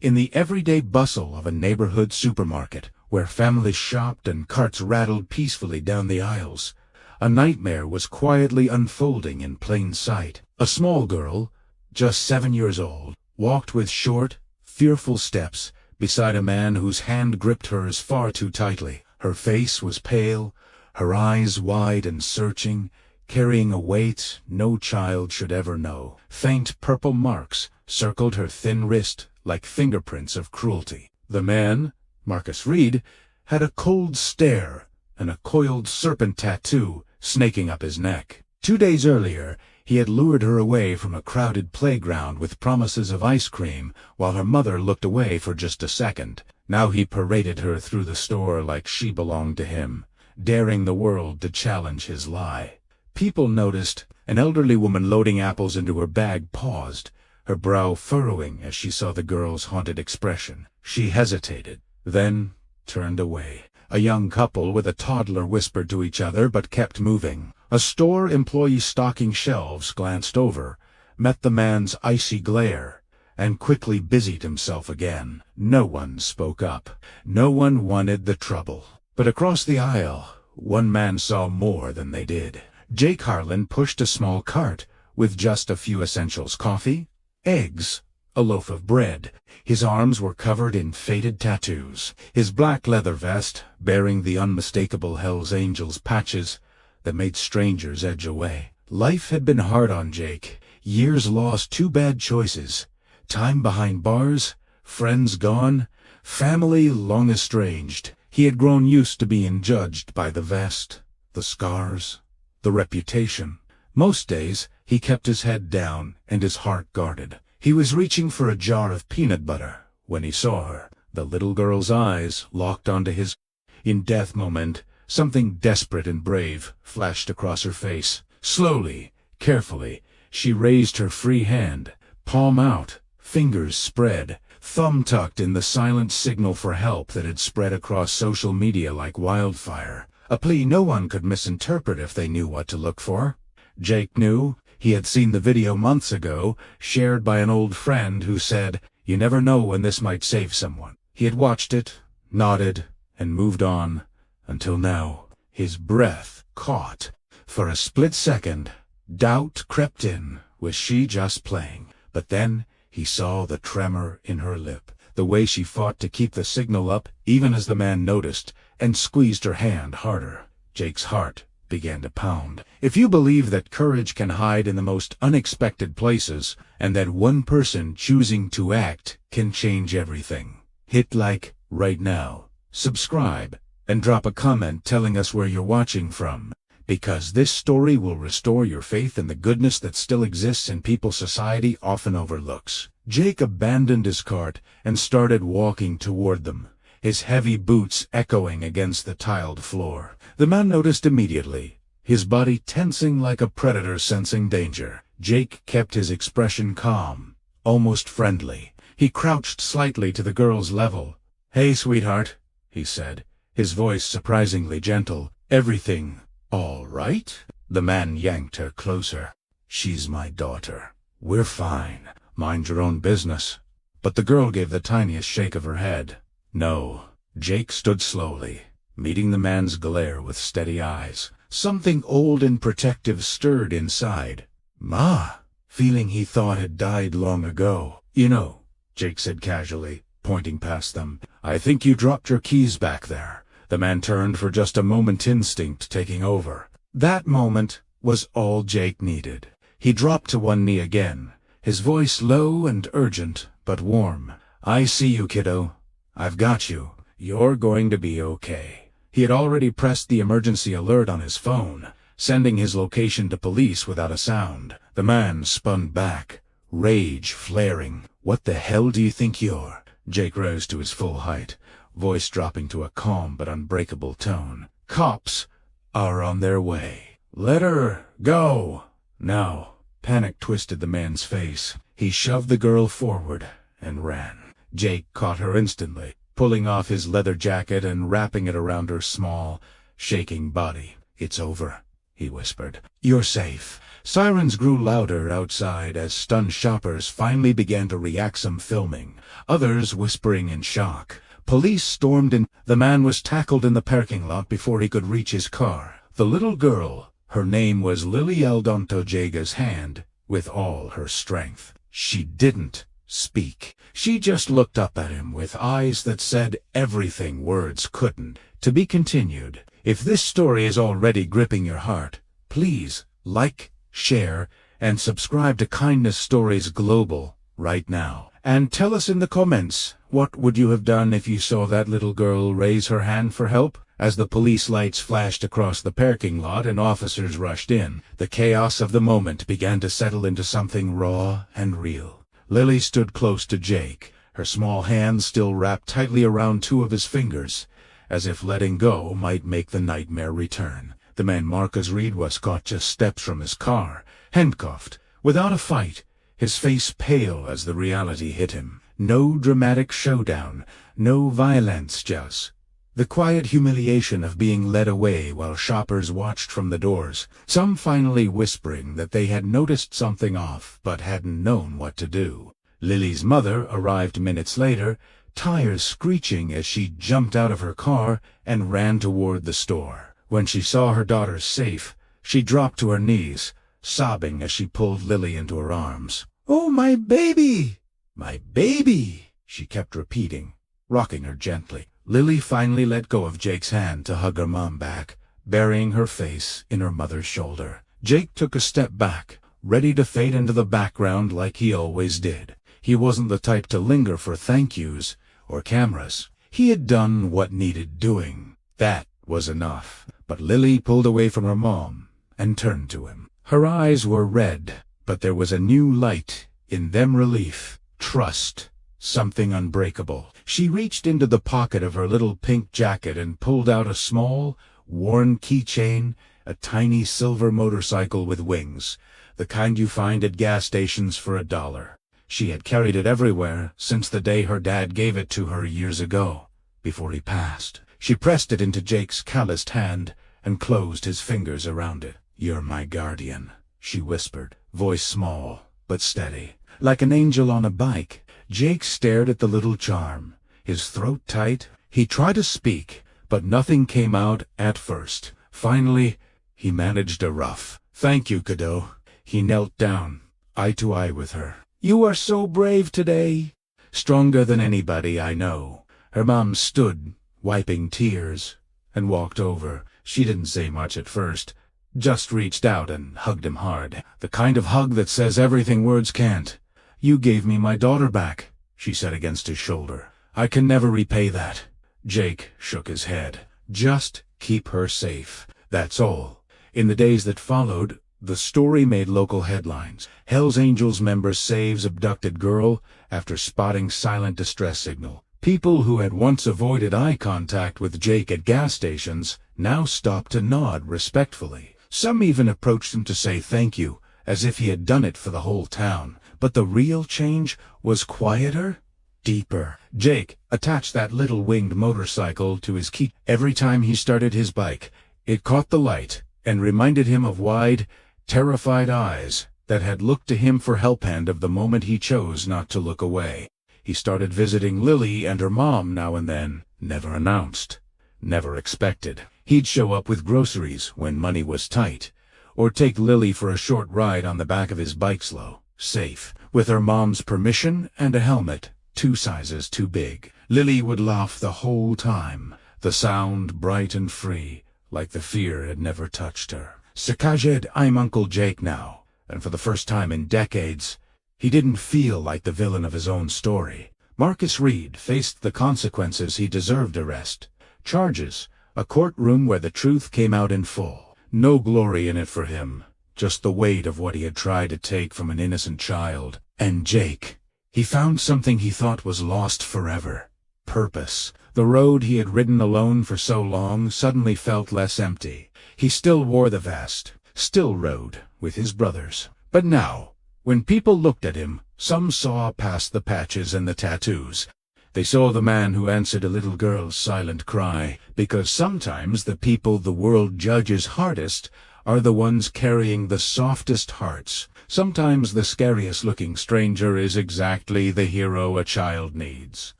In the everyday bustle of a neighborhood supermarket, where families shopped and carts rattled peacefully down the aisles, a nightmare was quietly unfolding in plain sight. A small girl, just 7 years old, walked with short, fearful steps beside a man whose hand gripped hers far too tightly. Her face was pale, her eyes wide and searching, carrying a weight no child should ever know. Faint purple marks circled her thin wrist like fingerprints of cruelty. The man, Marcus Reed, had a cold stare and a coiled serpent tattoo snaking up his neck. 2 days earlier, he had lured her away from a crowded playground with promises of ice cream while her mother looked away for just a second. Now he paraded her through the store like she belonged to him, daring the world to challenge his lie. People noticed. An elderly woman loading apples into her bag paused, her brow furrowing as she saw the girl's haunted expression. She hesitated, then turned away. A young couple with a toddler whispered to each other but kept moving. A store employee stocking shelves glanced over, met the man's icy glare, and quickly busied himself again. No one spoke up. No one wanted the trouble. But across the aisle, one man saw more than they did. Jake Harlan pushed a small cart with just a few essentials: coffee, eggs, a loaf of bread. His arms were covered in faded tattoos. His black leather vest, bearing the unmistakable Hell's Angels patches that made strangers edge away. Life had been hard on Jake. Years lost, 2 bad choices. Time behind bars, friends gone, family long estranged. He had grown used to being judged by the vest, the scars, the reputation. Most days, he kept his head down and his heart guarded. He was reaching for a jar of peanut butter when he saw her. The little girl's eyes locked onto his. In death moment, something desperate and brave flashed across her face. Slowly, carefully, she raised her free hand, palm out, fingers spread, thumb tucked in the silent signal for help that had spread across social media like wildfire. A plea no one could misinterpret if they knew what to look for. Jake knew. He had seen the video months ago, shared by an old friend who said, "You never know when this might save someone." He had watched it, nodded, and moved on, until now. His breath caught. For a split second, doubt crept in. Was she just playing? But then he saw the tremor in her lip, the way she fought to keep the signal up, even as the man noticed, and squeezed her hand harder. Jake's heart began to pound. If you believe that courage can hide in the most unexpected places, and that one person choosing to act can change everything, hit like right now, subscribe, and drop a comment telling us where you're watching from, because this story will restore your faith in the goodness that still exists in people society often overlooks. Jake abandoned his cart and started walking toward them, his heavy boots echoing against the tiled floor. The man noticed immediately, his body tensing like a predator sensing danger. Jake kept his expression calm, almost friendly. He crouched slightly to the girl's level. "Hey, sweetheart," he said, his voice surprisingly gentle. "Everything all right?" The man yanked her closer. "She's my daughter. We're fine. Mind your own business." But the girl gave the tiniest shake of her head. "No." Jake stood slowly, meeting the man's glare with steady eyes. Something old and protective stirred inside. "Ma," feeling he thought had died long ago. "You know," Jake said casually, pointing past them, "I think you dropped your keys back there." The man turned for just a moment, instinct taking over. That moment was all Jake needed. He dropped to one knee again, his voice low and urgent, but warm. "I see you, kiddo. I've got you. You're going to be okay." He had already pressed the emergency alert on his phone, sending his location to police without a sound. The man spun back, rage flaring. "What the hell do you think you're?" Jake rose to his full height, voice dropping to a calm but unbreakable tone. "Cops are on their way. Let her go now." Panic twisted the man's face. He shoved the girl forward and ran. Jake caught her instantly, pulling off his leather jacket and wrapping it around her small, shaking body. "It's over," he whispered. "You're safe." Sirens grew louder outside as stunned shoppers finally began to react, some filming, others whispering in shock. Police stormed in. The man was tackled in the parking lot before he could reach his car. The little girl, her name was Lily, held onto Jaga's hand with all her strength. She didn't speak. She just looked up at him with eyes that said everything words couldn't. To be continued. If this story is already gripping your heart, please like, share, and subscribe to Kindness Stories Global right now. And tell us in the comments, what would you have done if you saw that little girl raise her hand for help? As the police lights flashed across the parking lot and officers rushed in, the chaos of the moment began to settle into something raw and real. Lily stood close to Jake, her small hands still wrapped tightly around two of his fingers, as if letting go might make the nightmare return. The man Marcus Reed was caught just steps from his car, handcuffed, without a fight, his face pale as the reality hit him. No dramatic showdown, no violence, just the quiet humiliation of being led away while shoppers watched from the doors, some finally whispering that they had noticed something off but hadn't known what to do. Lily's mother arrived minutes later, tires screeching as she jumped out of her car and ran toward the store. When she saw her daughter safe, she dropped to her knees, sobbing as she pulled Lily into her arms. "Oh, my baby! My baby!" she kept repeating, rocking her gently. Lily finally let go of Jake's hand to hug her mom back, burying her face in her mother's shoulder. Jake took a step back, ready to fade into the background like he always did. He wasn't the type to linger for thank yous or cameras. He had done what needed doing. That was enough. But Lily pulled away from her mom and turned to him. Her eyes were red, but there was a new light in them, relief, trust, something unbreakable. She reached into the pocket of her little pink jacket and pulled out a small, worn keychain, a tiny silver motorcycle with wings, the kind you find at gas stations for $1. She had carried it everywhere since the day her dad gave it to her years ago, before he passed. She pressed it into Jake's calloused hand and closed his fingers around it. "You're my guardian," she whispered, voice small but steady, like an angel on a bike. Jake stared at the little charm, his throat tight. He tried to speak, but nothing came out at first. Finally, he managed a rough, "Thank you, kiddo." He knelt down, eye to eye with her. "You are so brave today. Stronger than anybody I know." Her mom stood, wiping tears, and walked over. She didn't say much at first, just reached out and hugged him hard. The kind of hug that says everything words can't. "You gave me my daughter back," she said against his shoulder. "I can never repay that." Jake shook his head. "Just keep her safe. That's all." In the days that followed, the story made local headlines. Hell's Angels member saves abducted girl after spotting silent distress signal. People who had once avoided eye contact with Jake at gas stations now stopped to nod respectfully. Some even approached him to say thank you, as if he had done it for the whole town. But the real change was quieter, deeper. Jake attached that little winged motorcycle to his key. Every time he started his bike, it caught the light and reminded him of wide, terrified eyes that had looked to him for help hand of the moment he chose not to look away. He started visiting Lily and her mom now and then, never announced, never expected. He'd show up with groceries when money was tight, or take Lily for a short ride on the back of his bike, slow, safe, with her mom's permission and a helmet 2 sizes too big. Lily would laugh the whole time, the sound bright and free, like the fear had never touched her. "Sakajed, I'm Uncle Jake now," and for the first time in decades, he didn't feel like the villain of his own story. Marcus Reed faced the consequences. He deserved arrest, charges, a courtroom where the truth came out in full. No glory in it for him, just the weight of what he had tried to take from an innocent child. And Jake, he found something he thought was lost forever: purpose. The road he had ridden alone for so long suddenly felt less empty. He still wore the vest, still rode with his brothers. But now, when people looked at him, some saw past the patches and the tattoos. They saw the man who answered a little girl's silent cry, because sometimes the people the world judges hardest are the ones carrying the softest hearts. Sometimes the scariest-looking stranger is exactly the hero a child needs.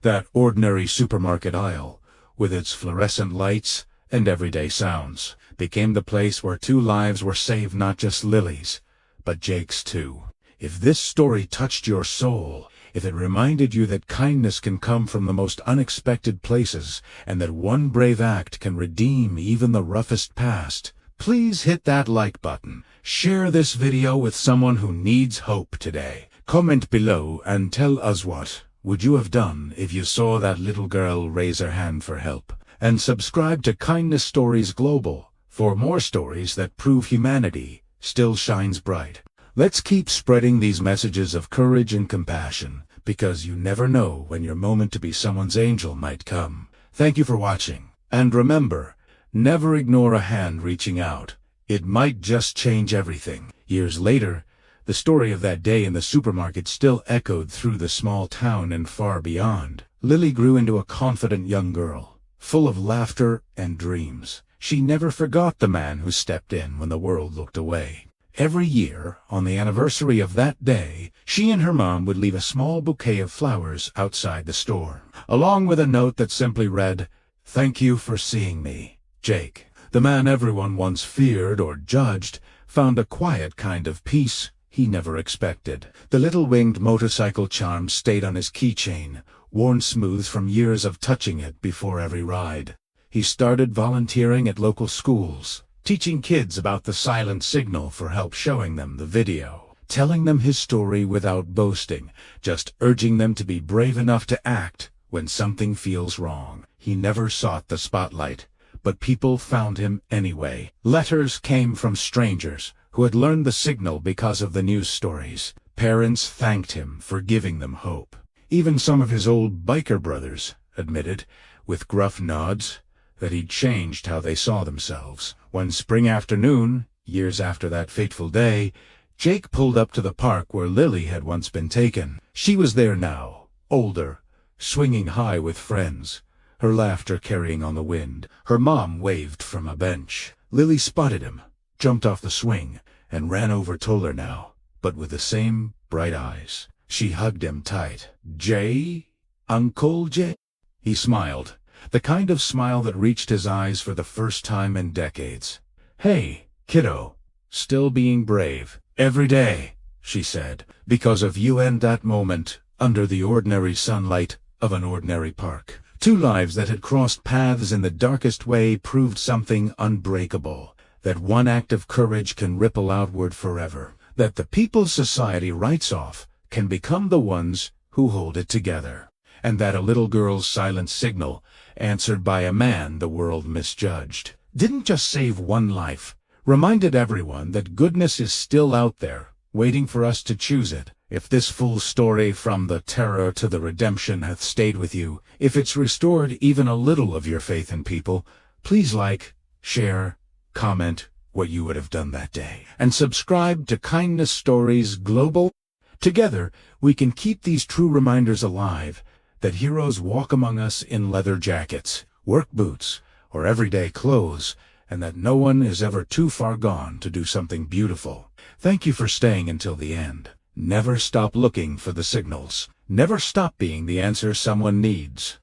That ordinary supermarket aisle, with its fluorescent lights and everyday sounds, became the place where 2 lives were saved, not just Lily's, but Jake's too. If this story touched your soul, if it reminded you that kindness can come from the most unexpected places, and that one brave act can redeem even the roughest past, please hit that like button. Share this video with someone who needs hope today. Comment below and tell us what would you have done if you saw that little girl raise her hand for help. And subscribe to Kindness Stories Global for more stories that prove humanity still shines bright. Let's keep spreading these messages of courage and compassion, because you never know when your moment to be someone's angel might come. Thank you for watching. And remember, never ignore a hand reaching out. It might just change everything. Years later, the story of that day in the supermarket still echoed through the small town and far beyond. Lily grew into a confident young girl, full of laughter and dreams. She never forgot the man who stepped in when the world looked away. Every year, on the anniversary of that day, she and her mom would leave a small bouquet of flowers outside the store, along with a note that simply read, "Thank you for seeing me, Jake." The man everyone once feared or judged found a quiet kind of peace he never expected. The little winged motorcycle charm stayed on his keychain, worn smooth from years of touching it before every ride. He started volunteering at local schools, teaching kids about the silent signal for help, showing them the video, telling them his story without boasting, just urging them to be brave enough to act when something feels wrong. He never sought the spotlight, but people found him anyway. Letters came from strangers who had learned the signal because of the news stories. Parents thanked him for giving them hope. Even some of his old biker brothers admitted, with gruff nods, that he'd changed how they saw themselves. One spring afternoon, years after that fateful day, Jake pulled up to the park where Lily had once been taken. She was there now, older, swinging high with friends, her laughter carrying on the wind. Her mom waved from a bench. Lily spotted him, jumped off the swing, and ran over toward her now, but with the same bright eyes. She hugged him tight. "Jay? Uncle Jay?" He smiled, the kind of smile that reached his eyes for the first time in decades. "Hey, kiddo, still being brave. Every day," she said, "because of you." And that moment, under the ordinary sunlight of an ordinary park, 2 lives that had crossed paths in the darkest way proved something unbreakable. That one act of courage can ripple outward forever. That the people society writes off can become the ones who hold it together. And that a little girl's silent signal, answered by a man the world misjudged, didn't just save 1 life, reminded everyone that goodness is still out there, waiting for us to choose it. If this full story from the terror to the redemption hath stayed with you, if it's restored even a little of your faith in people, please like, share, comment what you would have done that day. And subscribe to Kindness Stories Global. Together, we can keep these true reminders alive, that heroes walk among us in leather jackets, work boots, or everyday clothes, and that no one is ever too far gone to do something beautiful. Thank you for staying until the end. Never stop looking for the signals. Never stop being the answer someone needs.